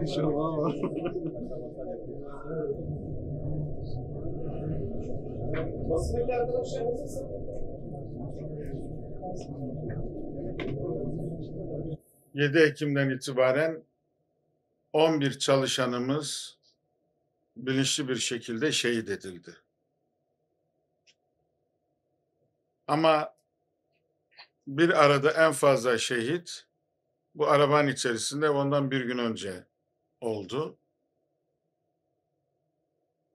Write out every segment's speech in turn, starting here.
İnşallah. Basındaki arkadaşlar nasılsın? ...7 Ekim'den itibaren 11 çalışanımız bilinçli bir şekilde şehit edildi. Ama bir arada en fazla şehit bu arabanın içerisinde ondan bir gün önce oldu.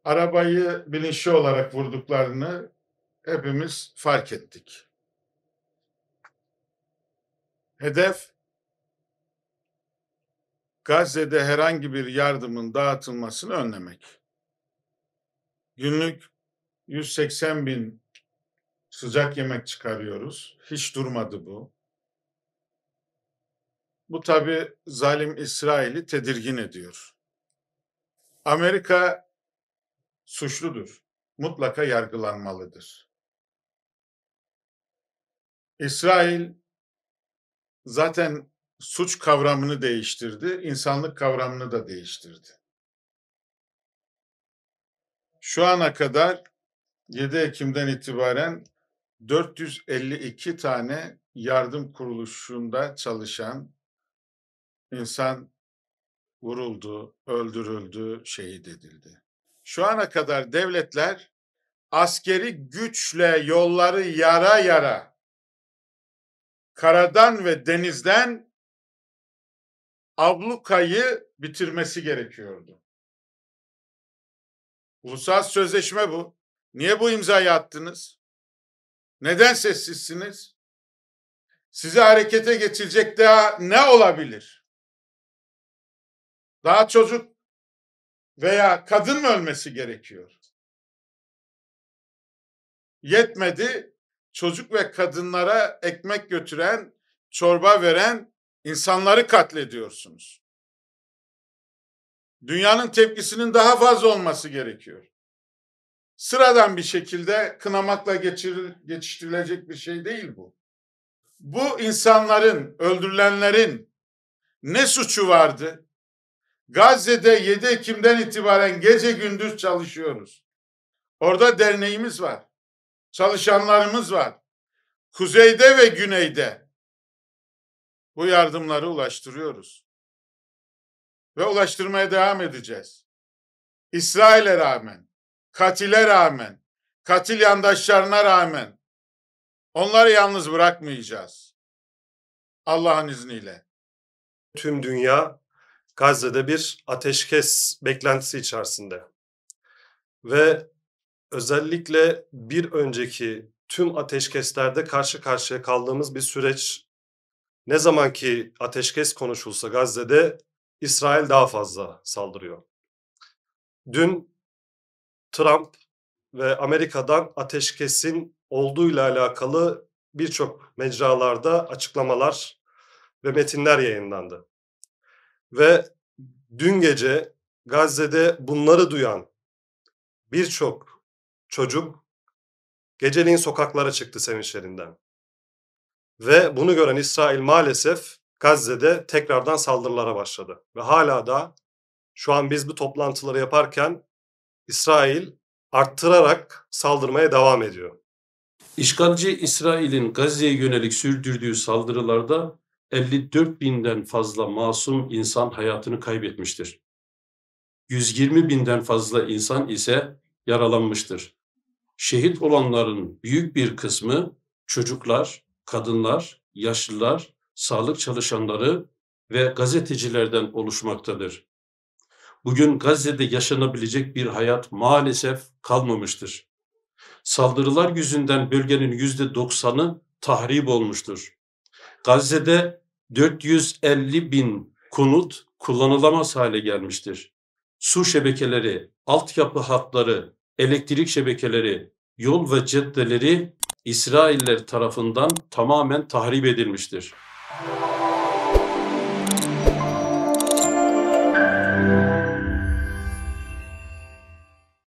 Arabayı bilinçli olarak vurduklarını hepimiz fark ettik. Hedef, Gazze'de herhangi bir yardımın dağıtılmasını önlemek. Günlük 180 bin sıcak yemek çıkarıyoruz. Hiç durmadı bu. Bu tabii zalim İsrail'i tedirgin ediyor. Amerika suçludur. Mutlaka yargılanmalıdır. İsrail zaten suç kavramını değiştirdi, insanlık kavramını da değiştirdi. Şu ana kadar 7 Ekim'den itibaren 452 tane yardım kuruluşunda çalışan insan vuruldu, öldürüldü, şehit edildi. Şu ana kadar devletler askeri güçle yolları yara yara karadan ve denizden ablukayı bitirmesi gerekiyordu. Uluslararası sözleşme bu. Niye bu imzayı attınız? Neden sessizsiniz? Sizi harekete geçirecek daha ne olabilir? Daha çocuk veya kadın mı ölmesi gerekiyor? Yetmedi, çocuk ve kadınlara ekmek götüren, çorba veren insanları katlediyorsunuz. Dünyanın tepkisinin daha fazla olması gerekiyor. Sıradan bir şekilde kınamakla geçiştirilecek bir şey değil bu. Bu insanların, öldürülenlerin ne suçu vardı? Gazze'de 7 Ekim'den itibaren gece gündüz çalışıyoruz. Orada derneğimiz var. Çalışanlarımız var. Kuzeyde ve güneyde bu yardımları ulaştırıyoruz. Ve ulaştırmaya devam edeceğiz. İsrail'e rağmen, katile rağmen, katil yandaşlarına rağmen onları yalnız bırakmayacağız. Allah'ın izniyle. Tüm dünya Gazze'de bir ateşkes beklentisi içerisinde. Ve özellikle bir önceki tüm ateşkeslerde karşı karşıya kaldığımız bir süreç. Ne zaman ki ateşkes konuşulsa Gazze'de İsrail daha fazla saldırıyor. Dün Trump ve Amerika'dan ateşkesin olduğuyla alakalı birçok mecralarda açıklamalar ve metinler yayınlandı. Ve dün gece Gazze'de bunları duyan birçok çocuk geceliğin sokaklara çıktı sevinçlerinden. Ve bunu gören İsrail maalesef Gazze'de tekrardan saldırılara başladı. Ve hala da şu an biz bu toplantıları yaparken İsrail arttırarak saldırmaya devam ediyor. İşgalci İsrail'in Gazze'ye yönelik sürdürdüğü saldırılarda 54 binden fazla masum insan hayatını kaybetmiştir. 120 binden fazla insan ise yaralanmıştır. Şehit olanların büyük bir kısmı çocuklar, kadınlar, yaşlılar, sağlık çalışanları ve gazetecilerden oluşmaktadır. Bugün Gazze'de yaşanabilecek bir hayat maalesef kalmamıştır. Saldırılar yüzünden bölgenin %90'ı tahrip olmuştur. Gazze'de 450 bin konut kullanılamaz hale gelmiştir. Su şebekeleri, altyapı hatları, elektrik şebekeleri, yol ve caddeleri İsrailler tarafından tamamen tahrip edilmiştir.